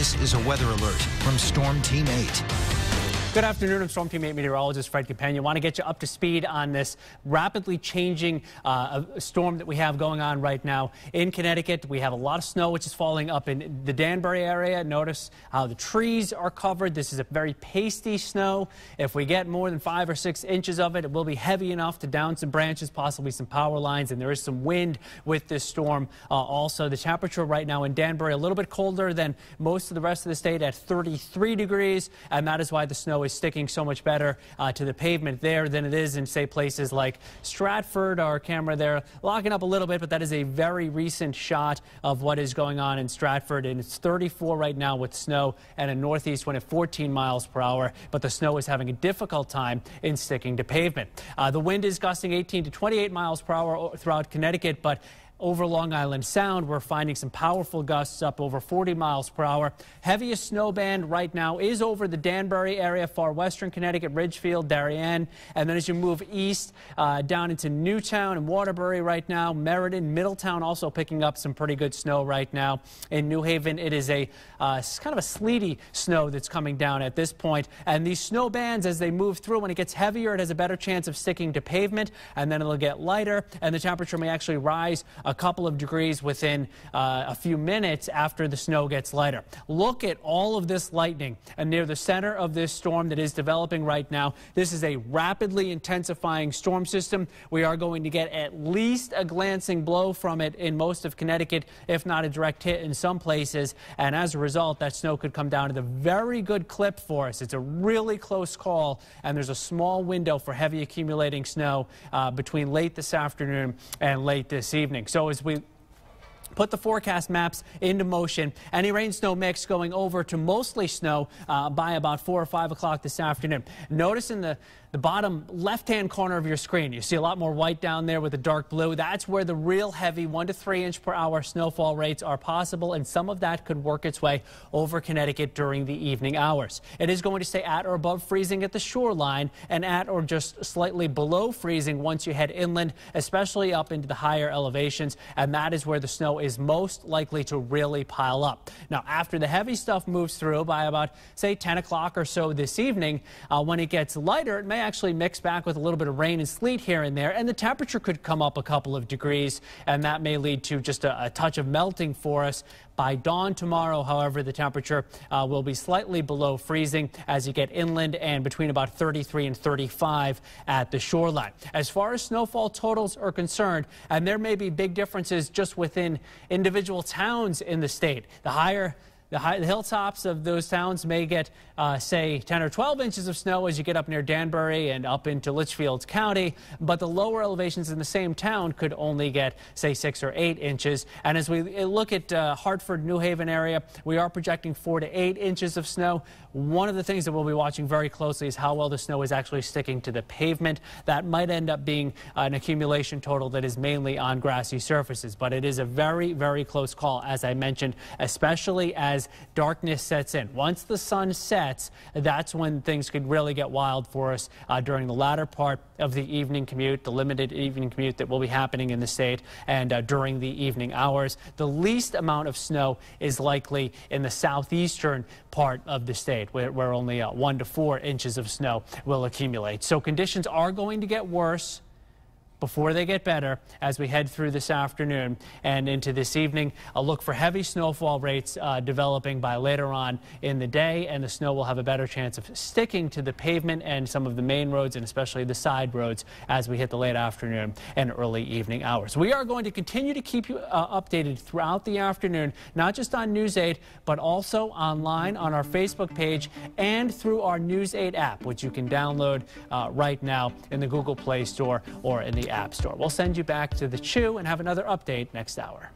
This is a weather alert from Storm Team 8. Good afternoon. I'm Storm Team 8 meteorologist Fred Companion. Want to get you up to speed on this rapidly changing storm that we have going on right now in Connecticut. We have a lot of snow which is falling up in the Danbury area. Notice how the trees are covered. This is a very pasty snow. If we get more than 5 or 6 inches of it, it will be heavy enough to down some branches, possibly some power lines, and there is some wind with this storm. Also, the temperature right now in Danbury a little bit colder than most of the rest of the state at 33 degrees, and that is why the snow is sticking so much better to the pavement there than it is in, say, places like Stratford. Our camera there locking up a little bit, but that is a very recent shot of what is going on in Stratford, and it's 34 right now with snow and a northeast wind at 14 miles per hour, but the snow is having a difficult time in sticking to pavement. The wind is gusting 18 to 28 miles per hour throughout Connecticut, but over Long Island Sound, we're finding some powerful gusts up over 40 miles per hour. Heaviest snow band right now is over the Danbury area, far western Connecticut, Ridgefield, Darien. And then as you move east down into Newtown and Waterbury right now, Meriden, Middletown also picking up some pretty good snow right now. In New Haven, it is a kind of a sleety snow that's coming down at this point. And these snow bands, as they move through, when it gets heavier, it has a better chance of sticking to pavement, and then it'll get lighter, and the temperature may actually rise a couple of degrees within a few minutes after the snow gets lighter. Look at all of this lightning, and near the center of this storm that is developing right now, this is a rapidly intensifying storm system. We are going to get at least a glancing blow from it in most of Connecticut, if not a direct hit in some places, and as a result, that snow could come down at a very good clip for us. It's a really close call, and there's a small window for heavy accumulating snow between late this afternoon and late this evening. So as we put the forecast maps into motion, any rain-snow mix going over to mostly snow by about 4 or 5 o'clock this afternoon. Notice in the bottom left-hand corner of your screen, you see a lot more white down there with the dark blue. That's where the real heavy 1 to 3 inch per hour snowfall rates are possible, and some of that could work its way over Connecticut during the evening hours. It is going to stay at or above freezing at the shoreline and at or just slightly below freezing once you head inland, especially up into the higher elevations, and that is where the snow is most likely to really pile up. Now, after the heavy stuff moves through by about, say, 10 o'clock or so this evening, when it gets lighter, it may actually mix back with a little bit of rain and sleet here and there, and the temperature could come up a couple of degrees, and that may lead to just a touch of melting for us. By dawn tomorrow, however, the temperature will be slightly below freezing as you get inland, and between about 33 and 35 at the shoreline. As far as snowfall totals are concerned, and there may be big differences just within individual towns in the state. The hilltops of those towns may get, say, 10 or 12 inches of snow as you get up near Danbury and up into Litchfield County, but the lower elevations in the same town could only get, say, 6 or 8 inches. And as we look at Hartford, New Haven area, we are projecting 4 to 8 inches of snow. One of the things that we'll be watching very closely is how well the snow is actually sticking to the pavement. That might end up being an accumulation total that is mainly on grassy surfaces, but it is a very, very close call, as I mentioned, especially as darkness sets in. Once the sun sets, that's when things could really get wild for us during the latter part of the evening commute, the limited evening commute that will be happening in the state, and during the evening hours. The least amount of snow is likely in the southeastern part of the state, where only 1 to 4 inches of snow will accumulate. So conditions are going to get worse before they get better as we head through this afternoon and into this evening. A look for heavy snowfall rates developing by later on in the day, and the snow will have a better chance of sticking to the pavement and some of the main roads, and especially the side roads, as we hit the late afternoon and early evening hours. We are going to continue to keep you updated throughout the afternoon, not just on News 8, but also online on our Facebook page and through our News 8 app, which you can download right now in the Google Play Store or in the App Store. We'll send you back to the Chew and have another update next hour.